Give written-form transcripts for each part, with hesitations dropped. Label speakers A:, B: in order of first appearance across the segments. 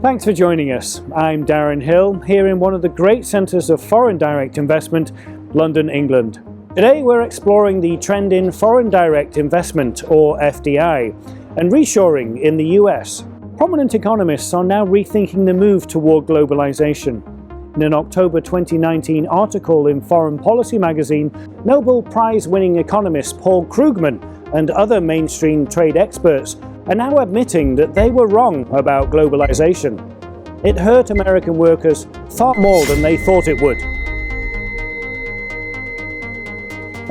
A: Thanks for joining us. I'm Darren Hill, here in one of the great centres of foreign direct investment, London, England. Today we're exploring the trend in foreign direct investment, or FDI, and reshoring in the US. Prominent economists are now rethinking the move toward globalization. In an October 2019 article in Foreign Policy magazine, Nobel Prize-winning economist Paul Krugman and other mainstream trade experts are now admitting that they were wrong about globalization. It hurt American workers far more than they thought it would.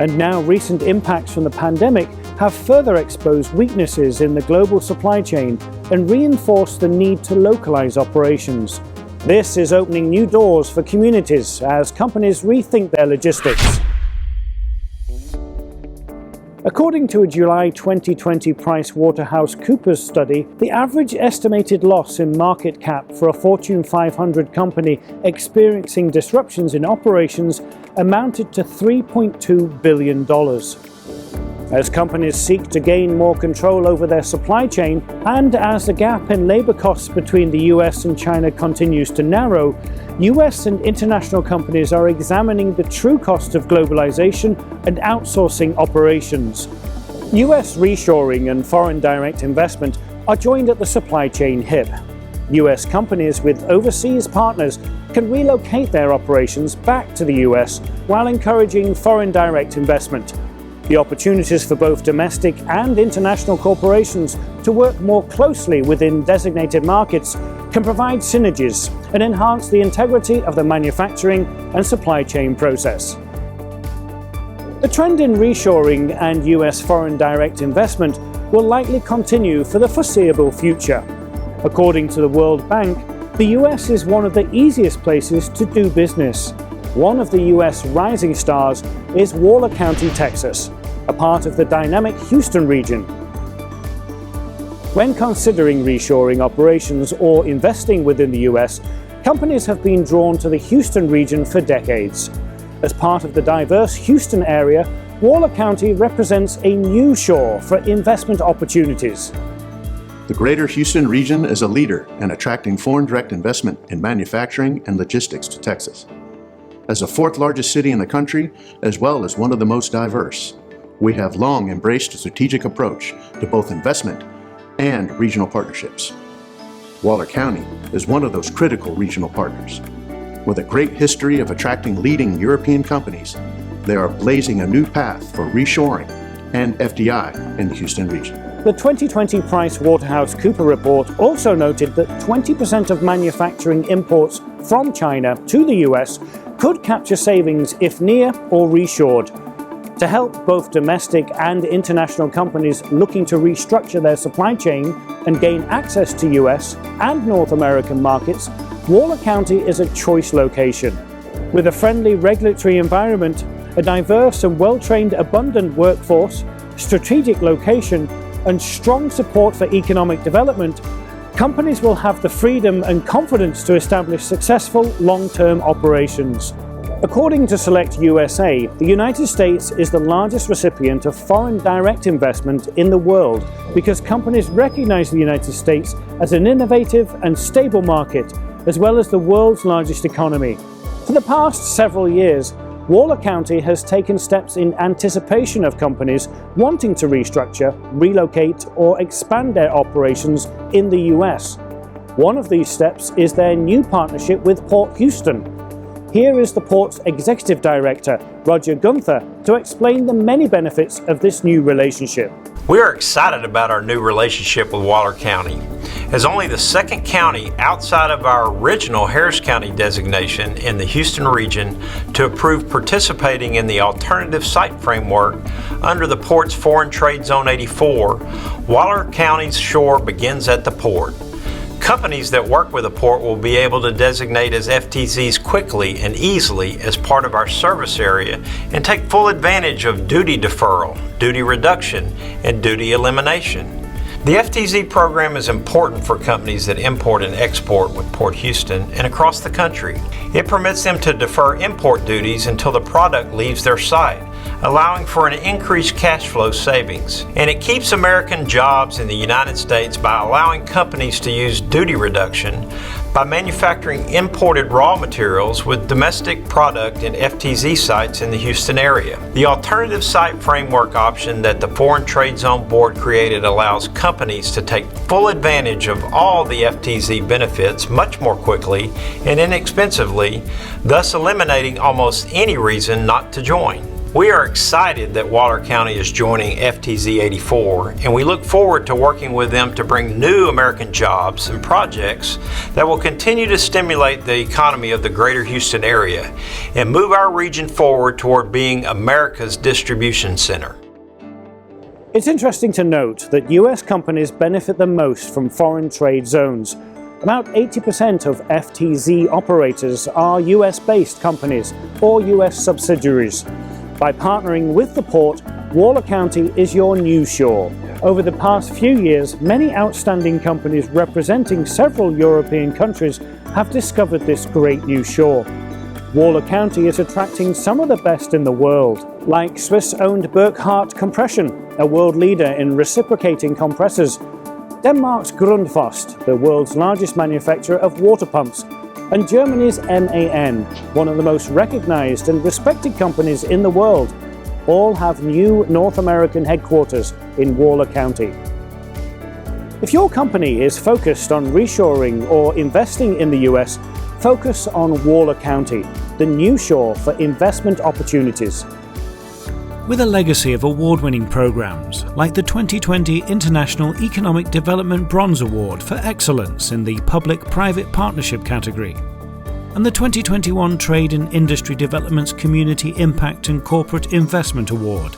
A: And now recent impacts from the pandemic have further exposed weaknesses in the global supply chain and reinforced the need to localize operations. This is opening new doors for communities as companies rethink their logistics. According to a July 2020 PricewaterhouseCoopers study, the average estimated loss in market cap for a Fortune 500 company experiencing disruptions in operations amounted to $3.2 billion. As companies seek to gain more control over their supply chain, and as the gap in labor costs between the US and China continues to narrow, US and international companies are examining the true cost of globalization and outsourcing operations. US reshoring and foreign direct investment are joined at the supply chain hip. US companies with overseas partners can relocate their operations back to the US while encouraging foreign direct investment. The opportunities for both domestic and international corporations to work more closely within designated markets can provide synergies and enhance the integrity of the manufacturing and supply chain process. The trend in reshoring and US foreign direct investment will likely continue for the foreseeable future. According to the World Bank, the US is one of the easiest places to do business. One of the US rising stars is Waller County, Texas, a part of the dynamic Houston region. When considering reshoring operations or investing within the US, companies have been drawn to the Houston region for decades. As part of the diverse Houston area, Waller County represents a new shore for investment opportunities.
B: The Greater Houston region is a leader in attracting foreign direct investment in manufacturing and logistics to Texas. As the fourth largest city in the country, as well as one of the most diverse, we have long embraced a strategic approach to both investment and regional partnerships. Waller County is one of those critical regional partners. With a great history of attracting leading European companies, they are blazing a new path for reshoring and FDI in the Houston region.
A: The 2020 PricewaterhouseCoopers report also noted that 20% of manufacturing imports from China to the US could capture savings if near or reshored. To help both domestic and international companies looking to restructure their supply chain and gain access to US and North American markets, Waller County is a choice location. With a friendly regulatory environment, a diverse and well-trained abundant workforce, strategic location, and strong support for economic development, companies will have the freedom and confidence to establish successful long-term operations. According to Select USA, the United States is the largest recipient of foreign direct investment in the world because companies recognize the United States as an innovative and stable market, as well as the world's largest economy. For the past several years, Waller County has taken steps in anticipation of companies wanting to restructure, relocate, or expand their operations in the US. One of these steps is their new partnership with Port Houston. Here is the port's executive director, Roger Gunther, to explain the many benefits of this new relationship.
C: We are excited about our new relationship with Waller County. As only the second county outside of our original Harris County designation in the Houston region to approve participating in the alternative site framework under the port's Foreign Trade Zone 84, Waller County's shore begins at the port. Companies that work with the port will be able to designate as FTZs quickly and easily as part of our service area and take full advantage of duty deferral, duty reduction, and duty elimination. The FTZ program is important for companies that import and export with Port Houston and across the country. It permits them to defer import duties until the product leaves their site, allowing for an increased cash flow savings. And it keeps American jobs in the United States by allowing companies to use duty reduction by manufacturing imported raw materials with domestic product in FTZ sites in the Houston area. The alternative site framework option that the Foreign Trade Zone Board created allows companies to take full advantage of all the FTZ benefits much more quickly and inexpensively, thus eliminating almost any reason not to join. We are excited that Waller County is joining FTZ 84, and we look forward to working with them to bring new American jobs and projects that will continue to stimulate the economy of the greater Houston area and move our region forward toward being America's distribution center.
A: It's interesting to note that US companies benefit the most from foreign trade zones. About 80% of FTZ operators are US-based companies or US subsidiaries. By partnering with the port, Waller County is your new shore. Over the past few years, many outstanding companies representing several European countries have discovered this great new shore. Waller County is attracting some of the best in the world, like Swiss-owned Burkhardt Compression, a world leader in reciprocating compressors, Denmark's Grundfos, the world's largest manufacturer of water pumps, and Germany's MAN, one of the most recognized and respected companies in the world, all have new North American headquarters in Waller County. If your company is focused on reshoring or investing in the US, focus on Waller County, the new shore for investment opportunities.
D: With a legacy of award-winning programs like the 2020 International Economic Development Bronze Award for Excellence in the Public-Private Partnership category, and the 2021 Trade and Industry Development's Community Impact and Corporate Investment Award,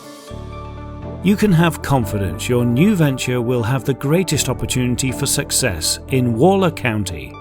D: you can have confidence your new venture will have the greatest opportunity for success in Waller County.